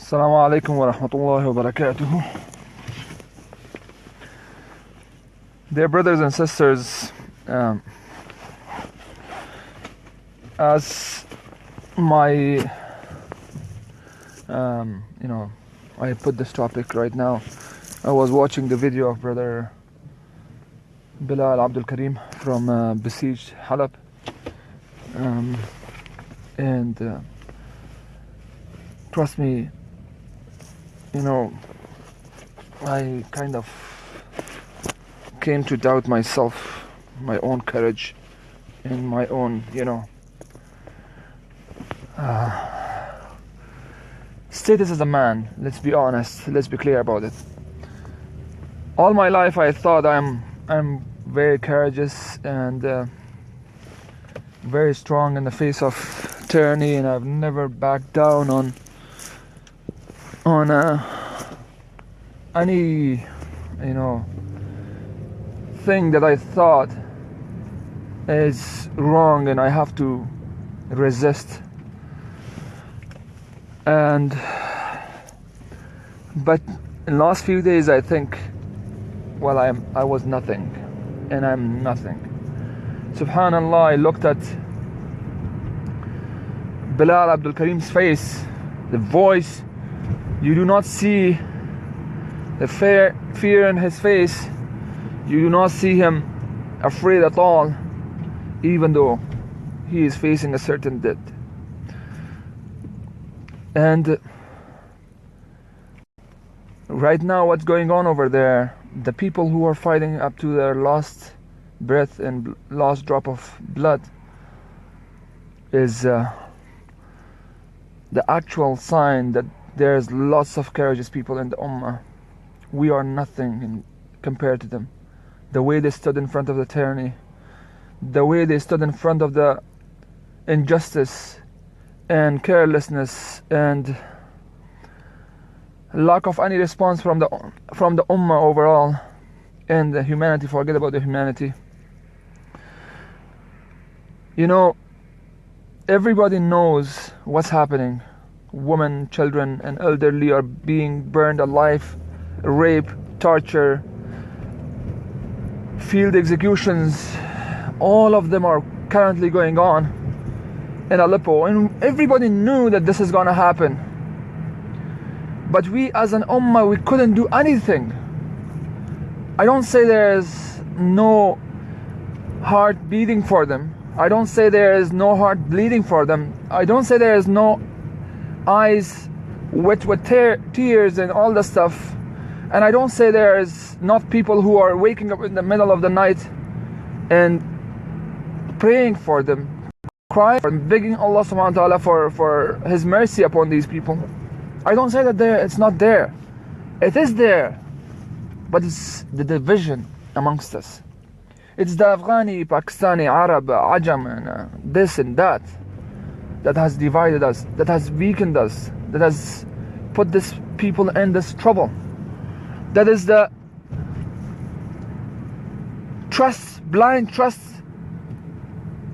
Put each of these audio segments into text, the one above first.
Assalamu alaikum wa rahmatullahi wa barakatuh. Dear brothers and sisters, as my, I put this topic right now. I was watching the video of brother Bilal Abdul Karim from besieged Halep, and trust me, I kind of came to doubt myself, my own courage, and my own, status as a man. Let's be honest. Let's be clear about it. All my life, I thought I'm very courageous and very strong in the face of tyranny, and I've never backed down on any thing that I thought is wrong, and I have to resist. But in the last few days, I think, well, I was nothing, and I'm nothing. Subhanallah, I looked at Bilal Abdul Karim's face, the voice. You do not see the fear in his face. You do not see him afraid at all, even though he is facing a certain death. And right now, what's going on over there, the people who are fighting up to their last breath and last drop of blood, is the actual sign that there's lots of courageous people in the Ummah. We are nothing compared to them. The way they stood in front of the tyranny, the way they stood in front of the injustice and carelessness and lack of any response from the Ummah overall, and the humanity. Forget about the humanity. Everybody knows what's happening. Women, children, and elderly are being burned alive, rape, torture, field executions. All of them are currently going on in Aleppo, and everybody knew that this is going to happen. But we as an Ummah, we couldn't do anything. I don't say there's no heart beating for them. I don't say there is no heart bleeding for them. I don't say there is no eyes wet with tears and all the stuff. And I don't say there is not people who are waking up in the middle of the night and praying for them, crying and begging Allah subhanahu wa ta'ala for His mercy upon these people. I don't say that it's not there. It is there. But it's the division amongst us. It's the Afghani, Pakistani, Arab, Ajam, and this and that has divided us, that has weakened us, that has put these people in this trouble. That is the blind trust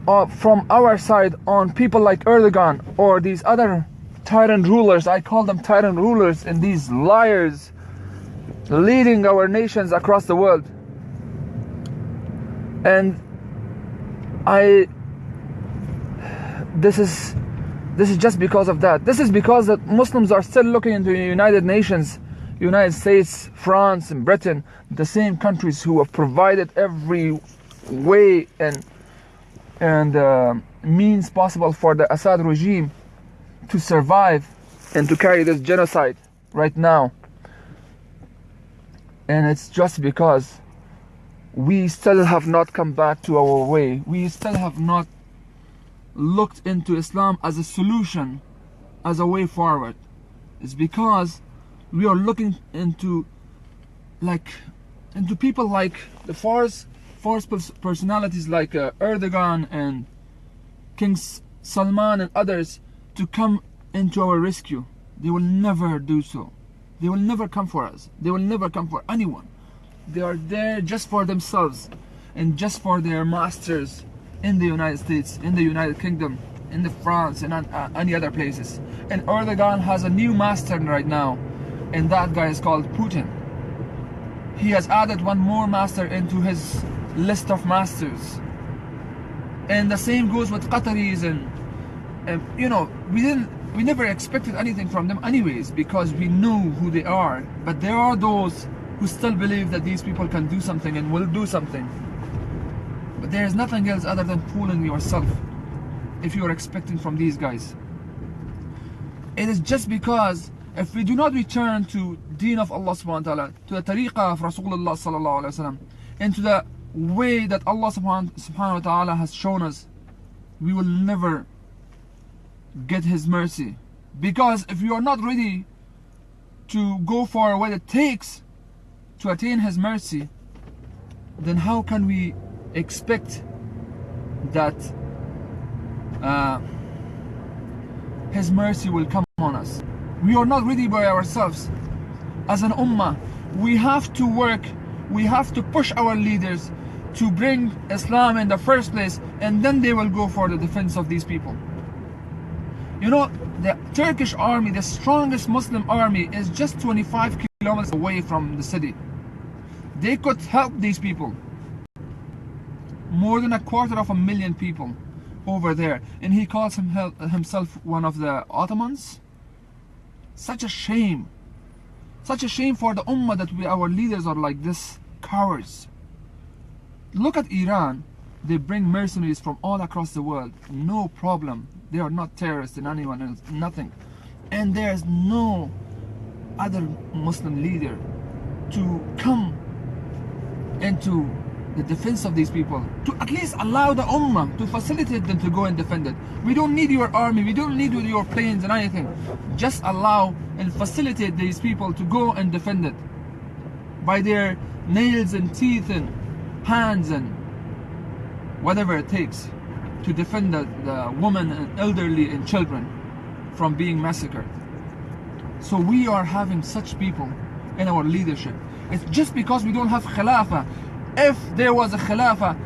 from our side on people like Erdogan or these other tyrant rulers. I call them tyrant rulers, and these liars leading our nations across the world. And this is just because of that. This is because that Muslims are still looking into the United Nations, United States, France, and Britain, the same countries who have provided every way and means possible for the Assad regime to survive and to carry this genocide right now. And it's just because we still have not come back to our way. We still have not looked into Islam as a solution, as a way forward. It's because we are looking into people like the false personalities like Erdogan and King Salman and others to come into our rescue. They will never do so. They will never come for us. They will never come for anyone. They are there just for themselves and just for their masters in the United States, in the United Kingdom, in the France and any other places. And Erdogan has a new master right now, and that guy is called Putin. He has added one more master into his list of masters. And the same goes with Qataris, and you know, we never expected anything from them anyways, because we knew who they are. But there are those who still believe that these people can do something and will do something. But there is nothing else other than fooling yourself if you are expecting from these guys. It is just because if we do not return to deen of Allah subhanahu wa ta'ala, to the tariqah of Rasulullah sallallahu alayhi wa sallam, and to the way that Allah subhanahu wa ta'ala has shown us, we will never get His mercy. Because if you are not ready to go for what it takes to attain His mercy, then how can we expect that His mercy will come on us? We are not ready by ourselves. As an ummah, we have to work, we have to push our leaders to bring Islam in the first place, and then they will go for the defense of these people. You know, the Turkish army, the strongest Muslim army, is just 25 kilometers away from the city. They could help these people. More than 250,000 people over there, and he calls himself one of the Ottomans. Such a shame. Such a shame for the ummah that our leaders are like this, cowards. Look at Iran. They bring mercenaries from all across the world. No problem. They are not terrorists and anyone else, nothing. And there's no other Muslim leader to come into the defense of these people, to at least allow the ummah, to facilitate them to go and defend it. We don't need your army, we don't need your planes and anything. Just allow and facilitate these people to go and defend it by their nails and teeth and hands and whatever it takes to defend the women and elderly and children from being massacred. So we are having such people in our leadership. It's just because we don't have Khilafah. If there was a Khilafah,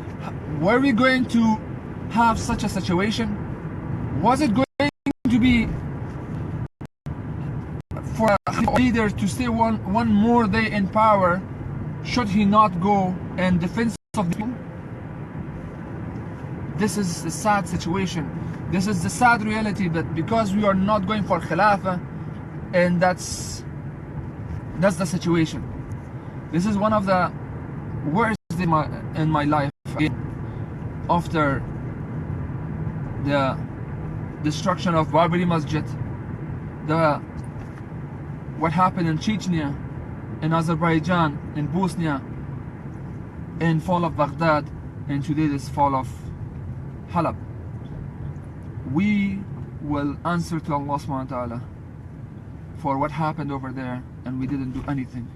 were we going to have such a situation? Was it going to be for a leader to stay one more day in power, should he not go in defense of the people? This is the sad situation. This is the sad reality, that because we are not going for Khilafah, and that's the situation. This is one of the worst in my life, after the destruction of Barbary Masjid, what happened in Chechnya, in Azerbaijan, in Bosnia, in fall of Baghdad, and today this fall of Halab. We will answer to Allah subhanahu wa ta'ala for what happened over there, and we didn't do anything.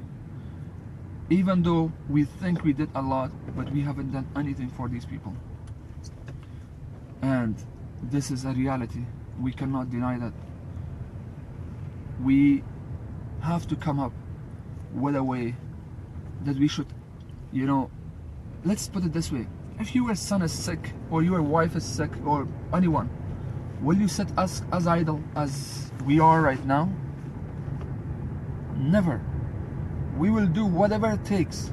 Even though we think we did a lot, but we haven't done anything for these people. And this is a reality. We cannot deny that. We have to come up with a way that we should, you know, let's put it this way. If your son is sick, or your wife is sick, or anyone, will you sit us as idle as we are right now? Never. We will do whatever it takes.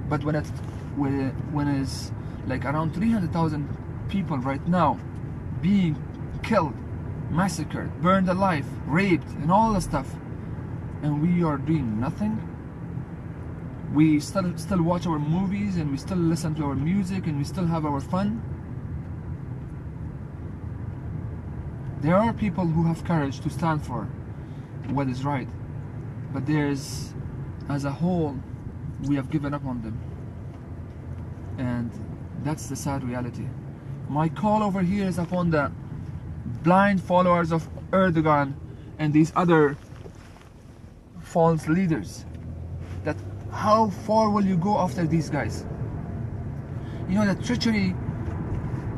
But when it's like around 300,000 people right now being killed, massacred, burned alive, raped, and all the stuff, and we are doing nothing, we still watch our movies, and we still listen to our music, and we still have our fun. There are people who have courage to stand for what is right, but there's, as a whole, we have given up on them, and that's the sad reality. My call over here is upon the blind followers of Erdogan and these other false leaders, that how far will you go after these guys? You know, the treachery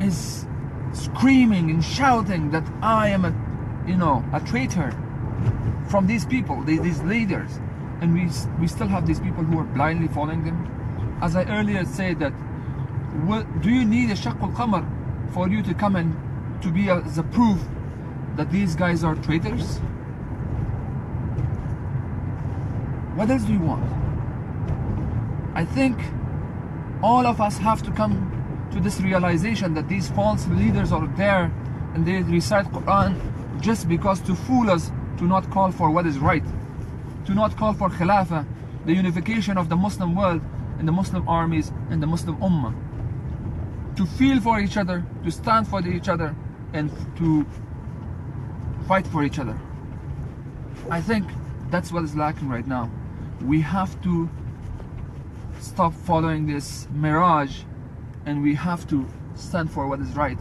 is screaming and shouting that I am a traitor from these people, these leaders, and we still have these people who are blindly following them. As I earlier said, that do you need a shaq al-qamar for you to come and to be as a proof that these guys are traitors? What else do you want? I think all of us have to come to this realization that these false leaders are there and they recite Quran just because to fool us, to not call for what is right, to not call for Khilafah, the unification of the Muslim world and the Muslim armies and the Muslim Ummah, to feel for each other, to stand for each other, and to fight for each other. I think that's what is lacking right now. We have to stop following this mirage, and we have to stand for what is right,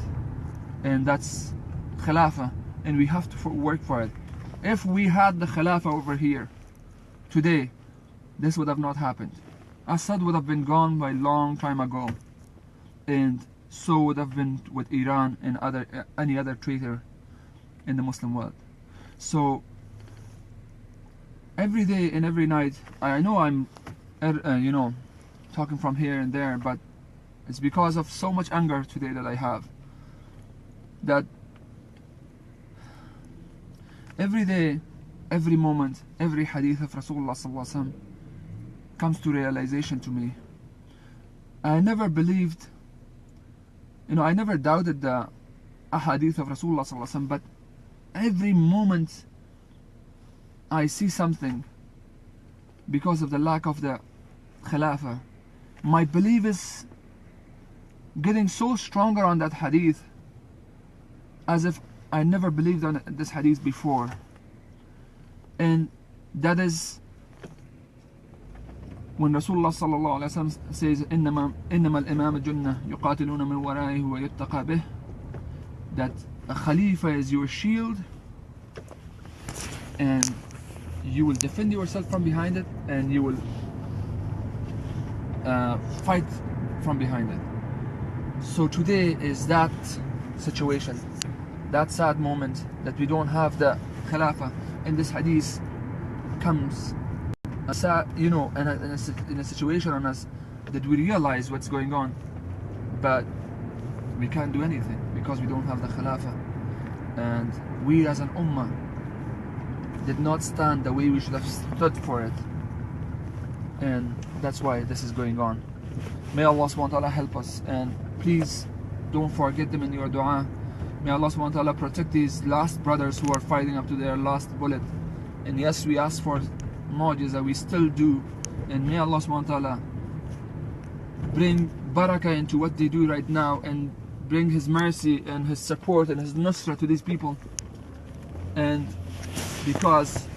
and that's Khilafah, and we have to work for it. If we had the Khilafah over here today, this would have not happened. Assad would have been gone by a long time ago, and so would have been with Iran and any other traitor in the Muslim world. So every day and every night, I know I'm talking from here and there, but it's because of so much anger today that I have, that every day, every moment, every hadith of Rasulullah sallallahu alaihi wasallam comes to realization to me. I never believed, I never doubted the ahadith of Rasulullah sallallahu alaihi wasallam, but every moment I see something because of the lack of the Khilafah, my belief is getting so stronger on that hadith, as if I never believed on this hadith before. And that is when Rasulullah sallallahu alaihi wasallam says, إنما الإمام جنة يقاتلون من ورائه ويتقى به, that a Khalifa is your shield and you will defend yourself from behind it, and you will fight from behind it. So today is that situation, that sad moment that we don't have the Khilafah, and this hadith comes a sad, in a situation on us that we realize what's going on, but we can't do anything because we don't have the Khilafah, and we as an Ummah did not stand the way we should have stood for it, and that's why this is going on. May Allah subhanahu wa ta'ala help us, and please don't forget them in your dua. May Allah subhanahu wa ta'ala protect these last brothers who are fighting up to their last bullet. And yes, we ask for mu'jiza, we still do, and may Allah subhanahu wa ta'ala bring barakah into what they do right now, and bring His mercy and His support and His nusra to these people. And because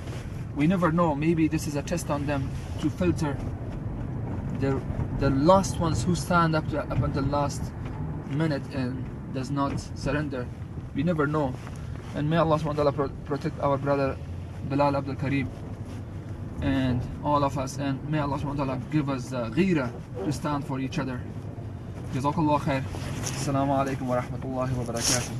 we never know, maybe this is a test on them to filter the last ones who stand up until last minute and does not surrender. We never know. And may Allah subhanahu wa ta'ala protect our brother Bilal Abdul Karim and all of us, and may Allah subhanahu wa ta'ala give us the ghira to stand for each other. Jazakallah khair. Assalamu alaikum wa rahmatullahi wa barakatuh.